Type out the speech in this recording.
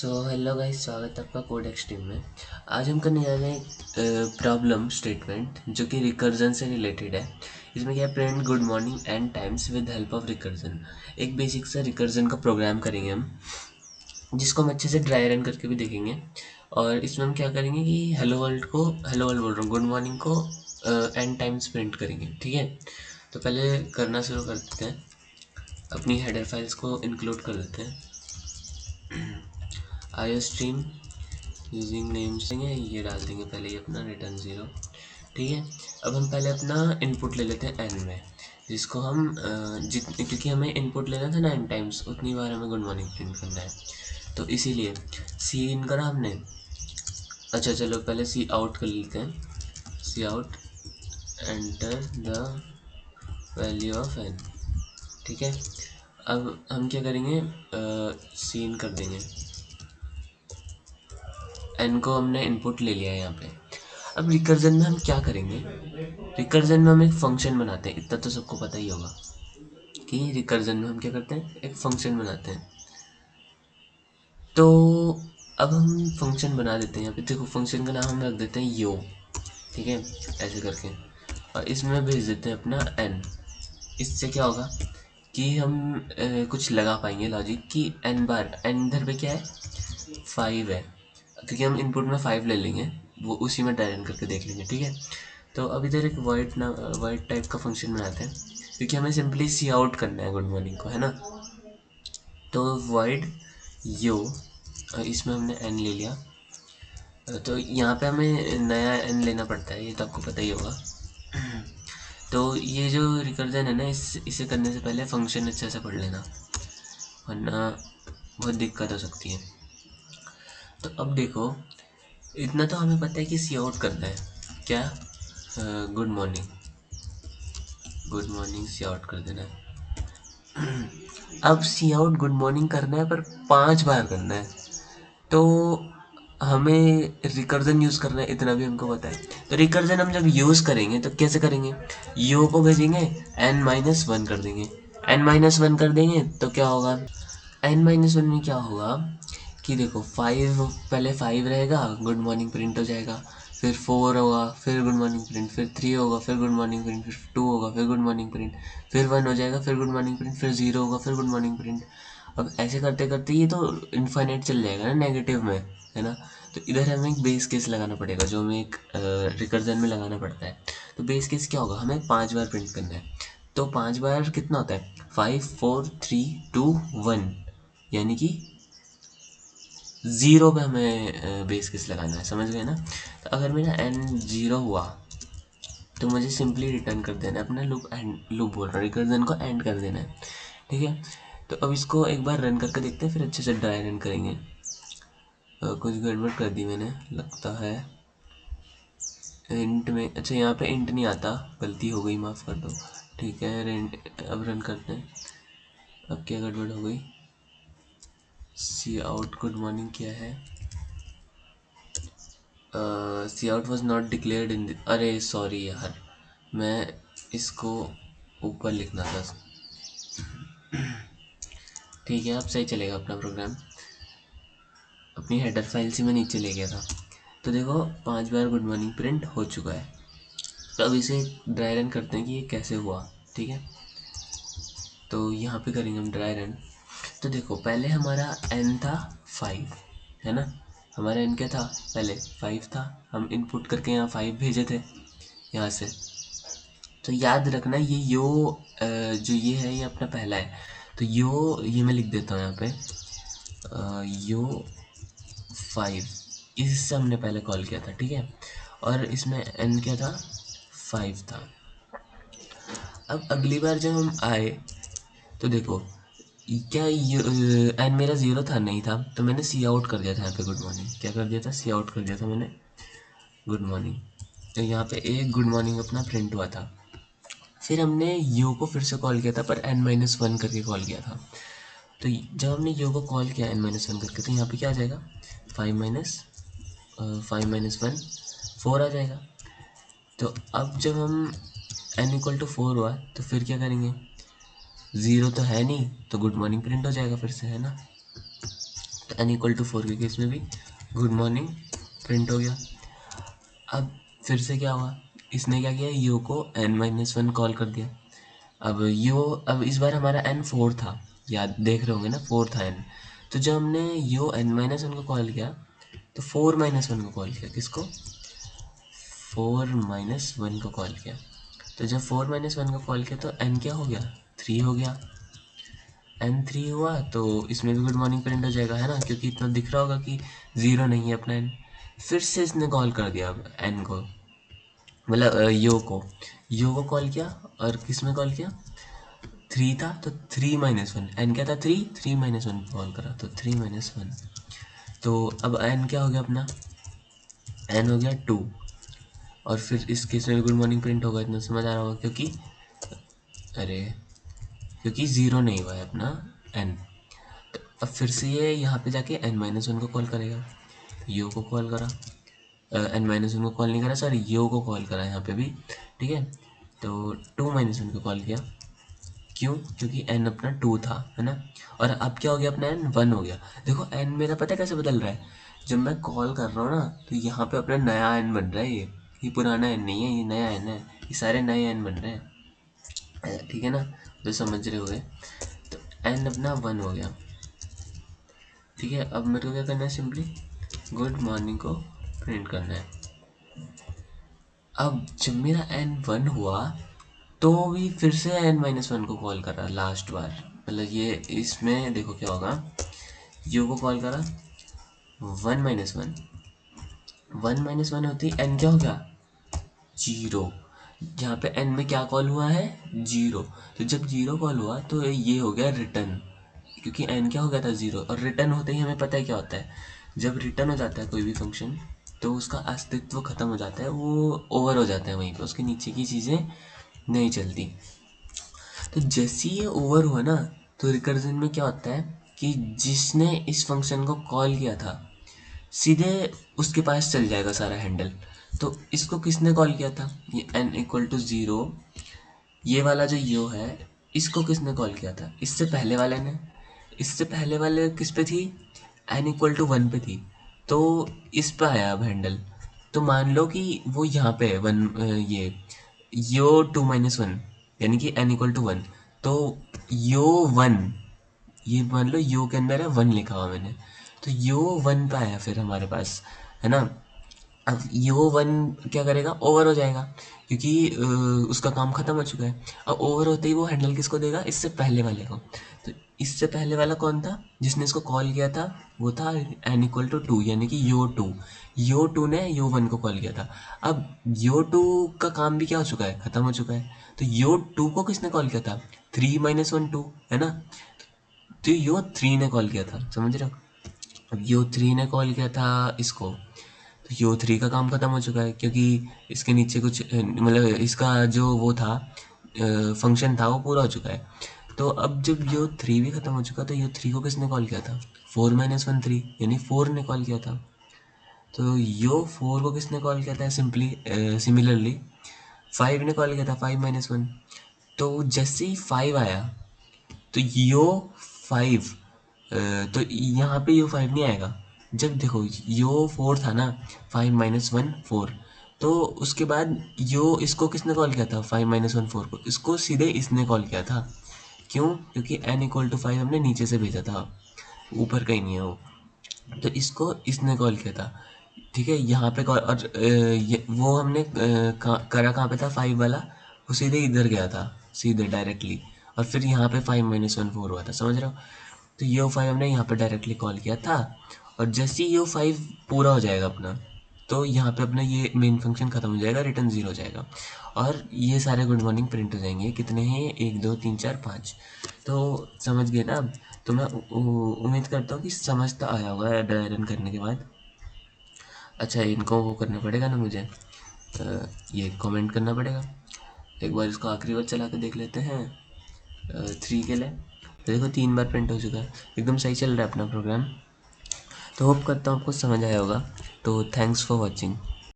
Hello guys, स्वागत है आपका कोड एक्सट्रीम में। आज हम करने जा रहे हैं एक प्रॉब्लम स्टेटमेंट जो कि रिकर्जन से रिलेटेड है। इसमें क्या है, print good morning and times with help of recursion. एक बेसिक सा रिकर्जन का प्रोग्राम करेंगे हम, जिसको हम अच्छे से ड्राई रन करके भी देखेंगे। और इसमें हम क्या करेंगे कि हेलो वर्ल्ड बोल रहा हूँ, गुड मॉर्निंग को एंड टाइम्स प्रिंट करेंगे। ठीक है, तो पहले करना शुरू कर देते हैं। अपनी हेडर फाइल्स को इंक्लूड कर देते हैं। आईओ स्ट्रीम यूजिंग नेम्स ये डाल देंगे पहले ही अपना रिटर्न 0। ठीक है, अब हम पहले अपना इनपुट ले लेते हैं एन में, जिसको हम जितने, क्योंकि हमें इनपुट लेना था ना एन टाइम्स, उतनी बार हमें गुड मॉर्निंग प्रिंट करना है, तो इसीलिए सी इन करा हमने। अच्छा चलो पहले सी आउट कर लेते हैं। C out enter the value of N. ठीक है, अब हम क्या करेंगे, सी इन कर देंगे। एन को हमने इनपुट ले लिया है यहाँ पे। अब रिकर्जन में हम क्या करेंगे, रिकर्जन में हम एक फंक्शन बनाते हैं। इतना तो सबको पता ही होगा कि रिकर्जन में हम क्या करते हैं, एक फंक्शन बनाते हैं। तो अब हम फंक्शन बना देते हैं। यहाँ पे देखो, फंक्शन का नाम हम रख देते हैं यो। ठीक है, ऐसे करके, और इसमें भेज देते हैं अपना एन। इससे क्या होगा कि हम कुछ लगा पाएंगे लॉजिक कि एन बार, एन इधर पे क्या है, 5 है, क्योंकि हम इनपुट में 5 ले लेंगे, वो उसी में डायरेक्ट करके देख लेंगे। ठीक है, तो अब इधर एक वाइड टाइप का फंक्शन बनाते हैं, क्योंकि हमें सिंपली सी आउट करना है गुड मॉर्निंग को, है ना। तो वाइड यो, इसमें हमने एन ले लिया। तो यहाँ पे हमें नया एन लेना पड़ता है, ये तो आपको पता ही होगा। तो ये जो रिकर्जन है ना, इसे करने से पहले फंक्शन अच्छे से पढ़ लेना, वरना बहुत दिक्कत हो सकती है। तो अब देखो, इतना तो हमें पता है कि सी आउट करना है, क्या, गुड मॉर्निंग, गुड मॉर्निंग सी आउट कर देना है। अब सी आउट गुड मॉर्निंग करना है, पर 5 बार करना है, तो हमें रिकर्जन यूज़ करना है, इतना भी हमको पता है। तो रिकर्जन हम जब यूज़ करेंगे तो कैसे करेंगे, यो को भेजेंगे, n-1 कर देंगे। n-1 कर देंगे तो क्या होगा, n-1 में क्या होगा कि देखो, 5 पहले 5 रहेगा, गुड मॉर्निंग प्रिंट हो जाएगा, फिर 4 होगा, फिर गुड मॉर्निंग प्रिंट, फिर 3 होगा, फिर गुड मॉर्निंग प्रिंट, फिर 2 होगा, फिर गुड मॉर्निंग प्रिंट, फिर 1 हो जाएगा, फिर गुड मॉर्निंग प्रिंट, फिर 0 होगा, फिर गुड मॉर्निंग प्रिंट। अब ऐसे करते करते ये तो इनफाइनाइट चल जाएगा ना नेगेटिव में, है ना। तो इधर हमें एक बेस केस लगाना पड़ेगा, जो हमें एक रिकर्जन में लगाना पड़ता है। तो बेस केस क्या होगा, हमें 5 बार प्रिंट करना है। तो 5 बार कितना होता है, 5 4 3 2 1, यानी कि 0 पे हमें बेस केस लगाना है, समझ गए ना। तो अगर मेरा n 0 हुआ तो मुझे सिंपली रिटर्न कर देना है अपना लूप, एंड लूप बोल रहा हूँ, रिकर्जन को एंड कर देना है। ठीक है, तो अब इसको एक बार रन करके देखते हैं, फिर अच्छे से ड्राई रन करेंगे। कुछ गड़बड़ कर दी मैंने लगता है इंट में। अच्छा, यहाँ पे इंट नहीं आता, गलती हो गई, माफ़ कर दो। ठीक है, अब रन करते हैं। अब क्या गड़बड़ हो गई, सी आउट गुड मॉर्निंग क्या है, C out was not declared in, अरे सॉरी यार, मैं इसको ऊपर लिखना था। ठीक है, अब सही चलेगा अपना प्रोग्राम। अपनी हेडर फाइल से मैं नीचे ले गया था। तो देखो, 5 बार गुड मॉर्निंग प्रिंट हो चुका है। तो अब इसे ड्राई रन करते हैं कि ये कैसे हुआ। ठीक है, तो यहाँ पे करेंगे हम ड्राई रन। तो देखो, पहले हमारा n था 5, है ना। हमारा n क्या था, पहले 5 था, हम इनपुट करके यहाँ 5 भेजे थे यहाँ से। तो याद रखना, ये यो जो ये है, ये अपना पहला है। तो यो, ये मैं लिख देता हूँ यहाँ पे, यो 5, इससे हमने पहले कॉल किया था। ठीक है, और इसमें n क्या था, 5 था। अब अगली बार जब हम आए तो देखो, क्या एन मेरा 0 था, नहीं था, तो मैंने सी आउट कर दिया था यहाँ पे गुड मॉर्निंग। क्या कर दिया था, सी आउट कर दिया था मैंने गुड मॉर्निंग। तो यहाँ पे एक गुड मॉर्निंग अपना प्रिंट हुआ था। फिर हमने यू को फिर से कॉल किया था, पर n-1 करके कॉल किया था। तो जब हमने यू को कॉल किया n-1 करके, तो यहाँ पे क्या आ जाएगा, 5-1 4 आ जाएगा। तो अब जब हम n=4 हुआ, तो फिर क्या करेंगे, 0 तो है नहीं, तो गुड मॉर्निंग प्रिंट हो जाएगा फिर से, है ना। तो n इक्वल टू 4 के केस में भी गुड मॉर्निंग प्रिंट हो गया। अब फिर से क्या हुआ, इसने क्या किया, यू को n-1 कॉल कर दिया। अब इस बार हमारा n 4 था, याद देख रहे होंगे ना, 4 था n। तो जब हमने यू n-1 को कॉल किया तो 4-1 को कॉल किया, किसको, 4-1 को कॉल किया। तो जब 4-1 को कॉल किया तो n क्या हो गया, 3 हो गया। n 3 हुआ तो इसमें भी गुड मॉर्निंग प्रिंट हो जाएगा, है ना, क्योंकि इतना दिख रहा होगा कि 0 नहीं है अपना n। फिर से इसने कॉल कर दिया अब n को, मतलब यो को कॉल किया, और किस में कॉल किया, 3 था तो 3-1, n क्या था, 3-1 कॉल करा तो 3-1। तो अब n क्या हो गया अपना, n हो गया 2। और फिर इस केस में गुड मॉर्निंग प्रिंट होगा, इतना समझ आ रहा होगा, क्योंकि 0 नहीं हुआ है अपना n। तो अब फिर से ये यहाँ पे जाके n-1 को कॉल करेगा, यो को कॉल करा, n-1 को कॉल नहीं करा, सॉरी, यो को कॉल करा यहाँ पे भी, ठीक है। तो 2-1 को कॉल किया, क्यों, क्योंकि n अपना 2 था, है ना। और अब क्या हो गया, अपना n 1 हो गया। देखो n मेरा पता है कैसे बदल रहा है, जब मैं कॉल कर रहा हूँ ना तो यहाँ पे अपना नया n बन रहा है, ये पुराना n नहीं है, ये नया n है, ये सारे नए n बन रहे हैं, ठीक है ना, तो समझ रहे होगे। तो n अपना 1 हो गया, ठीक है। अब मेरे को क्या करना है, सिंपली गुड मॉर्निंग को प्रिंट करना है। अब जब मेरा n 1 हुआ तो भी फिर से n-1 को कॉल करा लास्ट बार, मतलब ये इसमें देखो क्या होगा, यू को कॉल करा 1-1, 1-1 होती n क्या हो गया, 0। यहाँ पे n में क्या कॉल हुआ है, 0। तो जब 0 कॉल हुआ तो ये हो गया रिटर्न, क्योंकि n क्या हो गया था, 0। और रिटर्न होते ही हमें पता है क्या होता है, जब रिटर्न हो जाता है कोई भी फंक्शन तो उसका अस्तित्व खत्म हो जाता है, वो ओवर हो जाता है, वहीं पे उसके नीचे की चीज़ें नहीं चलती। तो जैसे ही ये ओवर हुआ ना तो रिकर्जन में क्या होता है कि जिसने इस फंक्शन को कॉल किया था सीधे उसके पास चल जाएगा सारा हैंडल। तो इसको किसने कॉल किया था, ये n इक्वल टू 0, ये वाला जो यो है, इसको किसने कॉल किया था, इससे पहले वाले ने। इससे पहले वाले किस पे थी, n इक्वल टू 1 पे थी, तो इस पे आया अब हैंडल। तो मान लो कि वो यहाँ पे है ये यो 2-1, यानी कि n इक्वल टू 1, तो यो 1, ये मान लो यो के अंदर है 1 लिखा हुआ मैंने, तो यो 1 पे आया फिर हमारे पास, है ना। अब यो 1 क्या करेगा, ओवर हो जाएगा, क्योंकि उसका काम खत्म हो चुका है। अब ओवर होते ही वो हैंडल किसको देगा, इससे पहले वाले को। तो इससे पहले वाला कौन था, जिसने इसको कॉल किया था, वो था n इक्वल टू 2, यानी कि यो 2 ने यो 1 को कॉल किया था। अब यो 2 का काम भी क्या हो चुका है, खत्म हो चुका है। तो यो 2 को किसने कॉल किया था, 3-1 2, है ना। तो यो 3 ने कॉल किया था, समझ रहे हो। अब यो 3 ने कॉल किया था इसको, तो यो 3 का काम खत्म हो चुका है, क्योंकि इसके नीचे कुछ मतलब इसका जो वो था फंक्शन था वो पूरा हो चुका है। तो अब जब यो 3 भी खत्म हो चुका तो यो 3 को किसने कॉल किया था, 4-1 3, यानी 4 ने कॉल किया था। तो यो 4 को किसने कॉल किया था, सिमिलरली 5 ने कॉल किया था, 5-1। तो जैसे ही 5 आया तो यो 5, तो यहाँ पे यो 5 नहीं आएगा। जब देखो यो 4 था ना, 5-1 4, तो उसके बाद यो इसको किसने कॉल किया था, 5-1 4 को, इसको सीधे इसने कॉल किया था। क्यों, क्योंकि n इक्वल टू 5 हमने नीचे से भेजा था, ऊपर कहीं नहीं है वो, तो इसको इसने कॉल किया था, ठीक है। यहाँ पे कॉल, और वो हमने करा कहाँ पे था, 5 वाला, वो सीधे इधर गया था, सीधे डायरेक्टली, और फिर यहाँ पे 5-1 4 हुआ था, समझ रहे हो। तो यो 5 हमने यहाँ पे डायरेक्टली कॉल किया था, और जैसे ही यो 5 पूरा हो जाएगा अपना, तो यहाँ पे अपना ये मेन फंक्शन खत्म हो जाएगा, रिटर्न 0 हो जाएगा, और ये सारे गुड मॉर्निंग प्रिंट हो जाएंगे। कितने हैं, 1 2 3 4 5। तो समझ गए ना अब। तो मैं उम्मीद करता हूँ कि समझ तो आया होगा ड्राई रन करने के बाद। अच्छा, इनको वो करना पड़ेगा ना मुझे, ये कमेंट करना पड़ेगा। एक बार इसको आखिरी बार चला के देख लेते हैं 3 के लिए। तो देखो 3 बार प्रिंट हो चुका है, एकदम सही चल रहा है अपना प्रोग्राम। तो होप करता हूँ आपको समझ आया होगा। तो थैंक्स फॉर वॉचिंग।